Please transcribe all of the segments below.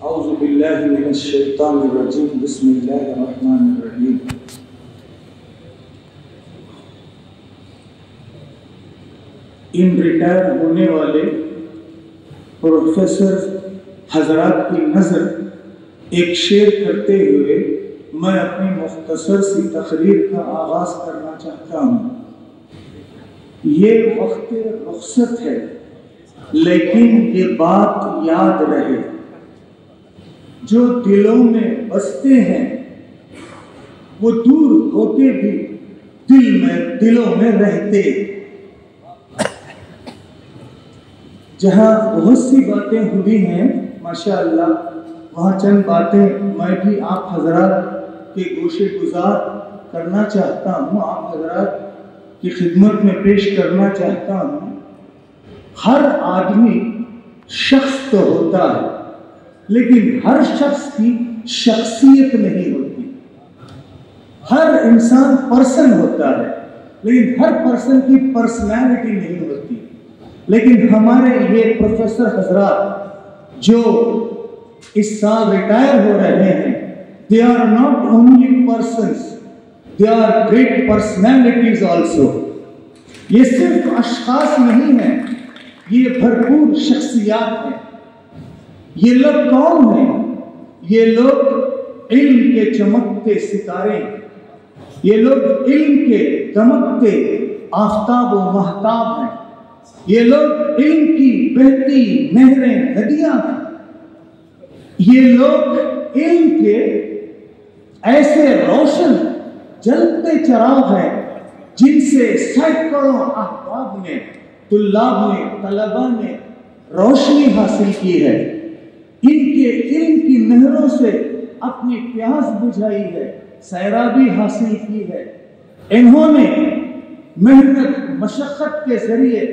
اعوذ باللہ من الشیطان الرجیم بسم اللہ الرحمن الرحیم. ان ریٹائر ہونے والے پروفیسر حضرات کی نظر ایک شعر کرتے ہوئے میں اپنی مختصر سی تقریر کا آغاز کرنا چاہتا ہوں. یہ وقت رخصت ہے لیکن یہ بات یاد رہے، جو دلوں میں بستے ہیں وہ دور ہو کے بھی دلوں میں رہتے. جہاں بہت سی باتیں ہوئی ہیں ماشاءاللہ، وہاں چند باتیں میں بھی آپ حضرات کے گوشے گزار کرنا چاہتا ہوں، آپ حضرات کی خدمت میں پیش کرنا چاہتا ہوں. ہر آدمی شخص تو ہوتا ہے لیکن ہر شخص کی شخصیت نہیں ہوتی. ہر انسان پرسن ہوتا ہے لیکن ہر پرسن کی پرسنالٹی نہیں ہوتی. لیکن ہمارے یہ پروفیسر حضرات جو اس سال ریٹائر ہو رہے ہیں، they are not only persons, they are great personalities also. یہ صرف اشخاص نہیں ہیں، یہ بھرپور شخصیات ہیں. یہ لوگ کون ہیں؟ یہ لوگ علم کے چمکتے ستارے ہیں، یہ لوگ علم کے دمکتے آفتاب و مہتاب ہیں، یہ لوگ علم کی بہتی نہریں ندیاں ہیں، یہ لوگ علم کے ایسے روشن جلتے چراغ ہیں جن سے سینکڑوں احباب نے، طلاب نے، طلباء نے روشنی حاصل کی ہے. ان کے علم کی نہروں سے اپنی پیاس بجھائی ہے، سیرابی حاصل کی ہے. انہوں نے محنت مشقت کے ذریعے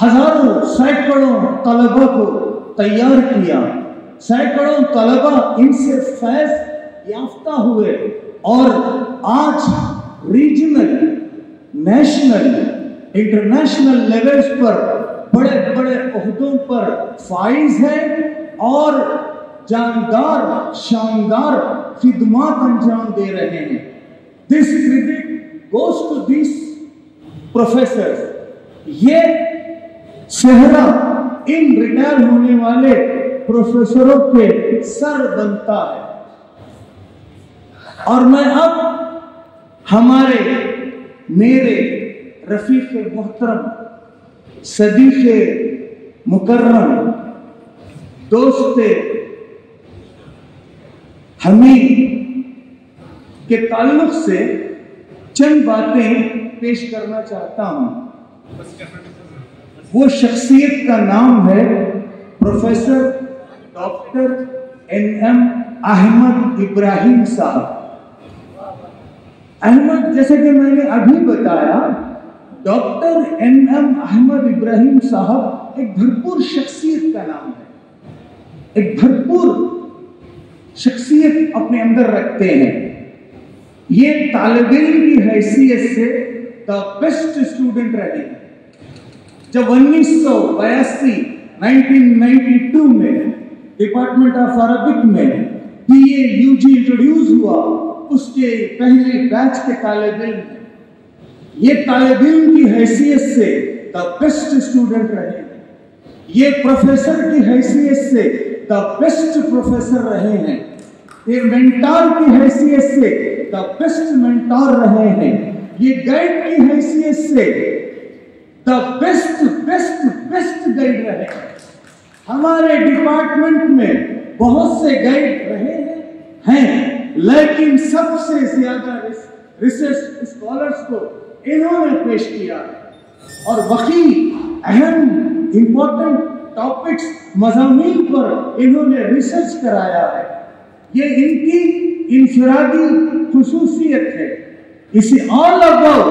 ہزاروں سینکڑوں طلباء کو تیار کیا. سینکڑوں طلباء ان سے فیض یافتہ ہوئے اور آج ریجنل، نیشنل، انٹرنیشنل لیولز پر بڑے بڑے عہدوں پر فائز ہیں اور جاندار شاندار خدمات انجام دے رہے ہیں. This credit goes to these professors. یہ صحرا ان ریٹائر ہونے والے پروفیسروں کے سر بنتا ہے. اور میں اب ہمارے میرے رفیق محترم، صدیق مکرم، دوست حمید کے تعلق سے چند باتیں پیش کرنا چاہتا ہوں. وہ شخصیت کا نام ہے پروفیسر ڈاکٹر این احمد ابراہیم صاحب. احمد، جیسے کہ میں نے ابھی بتایا، ڈاکٹر این احمد ابراہیم صاحب ایک بھرپور شخصیت کا نام ہے، ایک بھرپور شخصیت اپنے اندر رکھتے ہیں. یہ طالب علم کی حیثیت سے دا بیسٹ اسٹوڈنٹ رہے ہیں. جب 1992 میں ڈپارٹمنٹ آف عربک میں BA/UG انٹروڈیوس ہوا، اس کے پہلے بیچ کے طالب علم ہیں. یہ طالب علم کی حیثیت سے دا بیسٹ اسٹوڈنٹ رہے ہیں. یہ پروفیسر کی حیثیت سے دا بیسٹ پروفیسر رہے ہیں. یہ مینٹار کی حیثیت سے دا بیسٹ مینٹار رہے ہیں. یہ گائیڈ کی حیثیت سے دا بیسٹ گائیڈ رہے ہیں. ہمارے ڈپارٹمنٹ میں بہت سے گائیڈ رہے ہیں لیکن سب سے زیادہ ریسرچ اسکالرز کو انہوں نے پیش کیا اور وقی اہم امپورٹنٹ ٹاپکس مضامین پر انہوں نے ریسرچ کرایا ہے. یہ ان کی انفرادی خصوصیت ہے. اسی آل اباؤٹ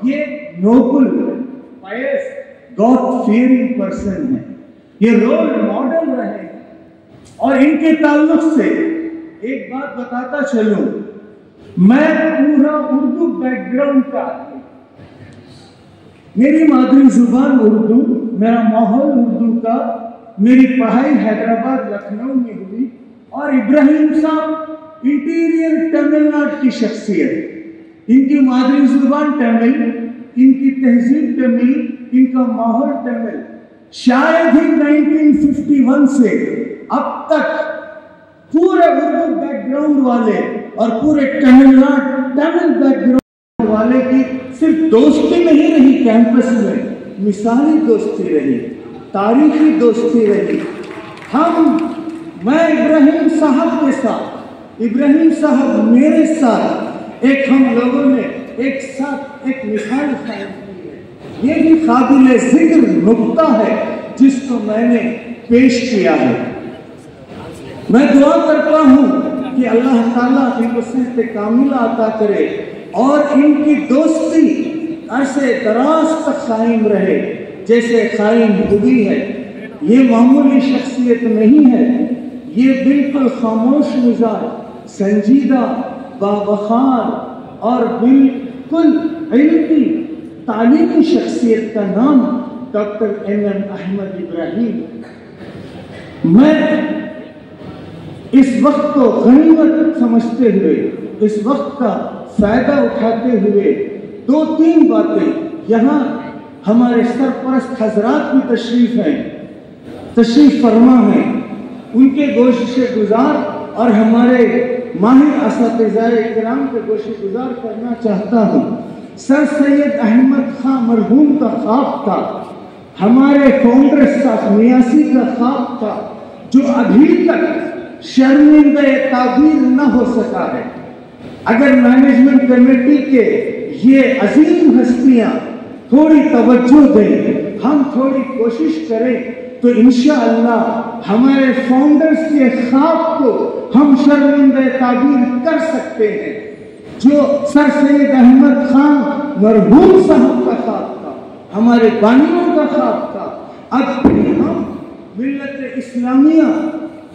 یہ نوبل، پائس، گاڈ فیئرنگ پرسن ہے. یہ رول ماڈل رہے ہیں. اور ان کے تعلق سے ایک بات بتاتا چلوں، میں پورا اردو بیک گراؤنڈ کا آدمی، میری مادری زبان اردو، میرا ماحول اردو کا، میری پڑھائی حیدرآباد لکھنؤ میں ہوئی. اور ابراہیم صاحب انٹیریئر تمل ناڈو کی شخصیت، ان کی مادری زبان تمل، ان کی تہذیب تمل، ان کا ماحول تمل. شاید ہی 1951 سے اب تک پورے اردو بیک گراؤنڈ والے اور پورے تمل ناڈو تمل بیک گراؤنڈ والے کی صرف دوستی نہیں رہی کیمپس میں، مثالی دوستی رہی، تاریخی دوستی رہی. میں ابراہیم صاحب کے ساتھ، ابراہیم صاحب میرے ساتھ ہم لوگوں نے ایک ساتھ ایک مثال قائم کی ہے. یہ بھی قابل ذکر نقطہ ہے جس کو میں نے پیش کیا ہے. میں دعا کرتا ہوں کہ اللہ تعالیٰ ان کو صحت کاملہ عطا کرے اور ان کی دوستی عرصے دراز تک قائم رہے جیسے قائم ہوئی ہے. یہ معمولی شخصیت نہیں ہے، یہ بالکل خاموش مزاج، سنجیدہ، باوقار اور بالکل علمی تعلیمی شخصیت کا نام ڈاکٹر ایم احمد ابراہیم. میں اس وقت کو غنیمت سمجھتے ہوئے، اس وقت کا فائدہ اٹھاتے ہوئے 2-3 باتیں، یہاں ہمارے سرپرست حضرات بھی تشریف فرما ہیں، ان کے گوشش گزار اور ہمارے ماہر اساتذہ کرام کے گوشش گزار کرنا چاہتا ہوں. سر سید احمد خان مرحوم کا خواب تھا، ہمارے فاؤنڈر صاحب 89 کا خواب تھا، جو ابھی تک شرمندہ تعبیر نہ ہو سکا ہے. اگر مینجمنٹ کمیٹی کے یہ عظیم ہستیاں تھوڑی توجہ دیں، ہم تھوڑی کوشش کریں تو انشاءاللہ ہمارے فاؤنڈرز کے خواب کو ہم شرمندہ تعبیر کر سکتے ہیں. جو سر سید احمد خان مرحوم صاحب کا خواب تھا، ہمارے بانیوں کا خواب تھا، اب ہم ملت اسلامیہ،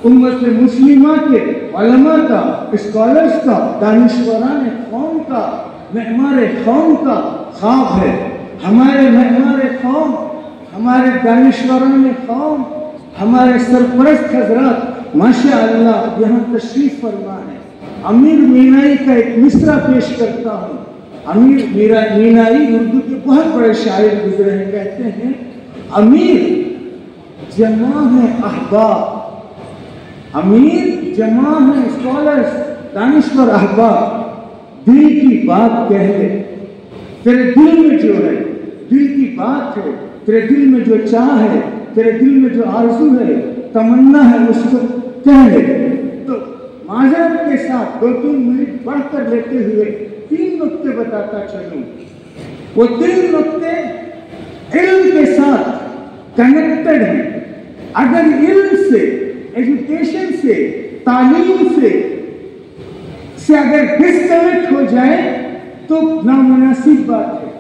امت مسلمہ کے علماء کا، اسکالرز کا، دانشوران قوم کا، معمار قوم کا خواب ہے. ہمارے معمار قوم، ہمارے دانشوران قوم، ہمارے سرپرست حضرات ماشاءاللہ یہاں تشریف فرما ہے. امیر مینائی کا ایک مصرع پیش کرتا ہوں. امیر مینائی اردو کے بہت بڑے شاعر گزرے ہیں، کہتے ہیں امیر جمع ہے احباب، امیر جمع ہے اسکالرز، دانشور احباب، دل کی بات کہہ لے، تیرے دل میں جو ہے، دل کی بات ہے، تیرے دل میں جو چاہ ہے، تیرے دل میں جو آرزو ہے، تمنا ہے، اس کو کہہ لے. تو معذرت کے ساتھ 2-3 منٹ بڑھ کر لیتے ہوئے 3 نقطے بتاتا چلوں. وہ 3 نقطے علم کے ساتھ کنیکٹڈ ہیں. اگر علم سے، ایجوکیشن سے، تعلیم سے اگر ڈسکنیکٹ ہو جائے تو نامناسب بات ہے.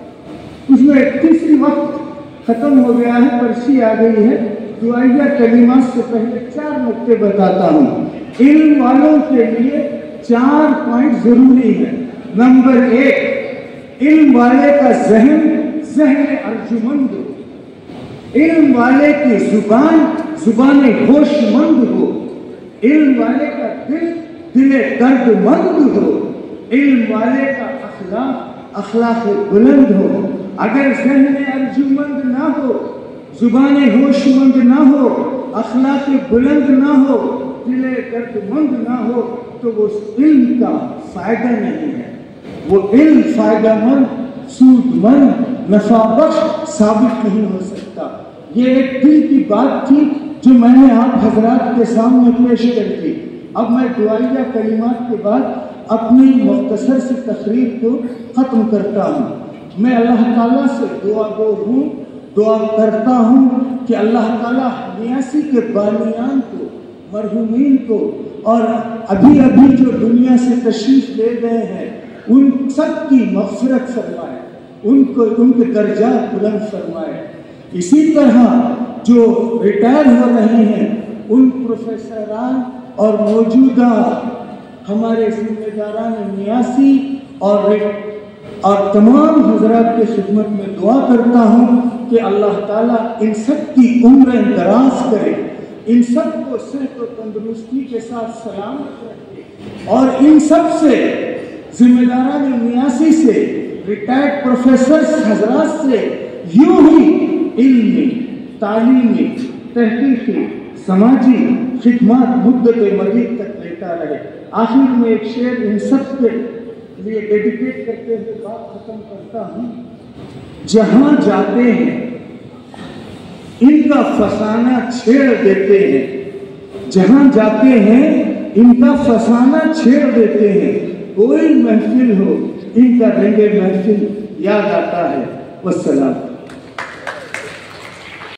اس میں تیسری وقت ختم ہو گیا ہے، پرچی آ گئی ہے. دعائیہ کلمات سے پہلے 4 نقطے بتاتا ہوں. علم والوں کے لیے 4 پوائنٹ ضروری ہے. نمبر 1، علم والے کا ذہن ارجمند ہو. علم والے کی زبان ہوش مند ہو. علم والے کا دل درد مند ہو. علم والے کا اخلاق بلند ہو. اگر ذہن ارجمند نہ ہو، زبان ہوش مند نہ ہو، اخلاق بلند نہ ہو، دل درد مند نہ ہو تو وہ علم کا فائدہ نہیں ہے. وہ علم فائدہ مند، سود مند، نفع بخش ثابت نہیں ہو سکتا. یہ ایک دل کی بات تھی جو میں نے آپ حضرات کے سامنے پیش کر دی. اب میں دعائیہ کلمات کے بعد اپنی مختصر سی تقریر کو ختم کرتا ہوں. میں اللہ تعالیٰ سے دعا کرتا ہوں کہ اللہ تعالیٰ 89 کے بانیان کو، مرحومین کو اور ابھی جو دنیا سے تشریف لے گئے ہیں ان سب کی مغفرت فرمائے، ان کے درجات بلند فرمائے. اسی طرح جو ریٹائر ہو رہے ہیں ان پروفیسران اور موجودہ ہمارے ذمہ داران 89 اور تمام حضرات کی خدمت میں دعا کرتا ہوں کہ اللہ تعالیٰ ان سب کی عمریں دراز کرے، ان سب کو صحت صحت و تندرستی کے ساتھ سلامت رکھے، اور ان سب سے ذمہ داران نیاسی سے، ریٹائرڈ پروفیسرز حضرات سے یوں ہی علمی، تعلیمی، تحقیقی، سماجی خدمات مدت مدید تک لیتا رہے۔ آخر میں ایک شعر ان سب کے لیے ڈیڈیکیٹ کرتے ہوئے بات ختم کرتا ہوں۔ جہاں جاتے ہیں ان کا فسانہ چھیڑ دیتے ہیں، جہاں جاتے ہیں ان کا فسانہ چھیڑ دیتے ہیں، کوئی محفل ہو ان کا رنگ محفل یاد آتا ہے۔ والسلام۔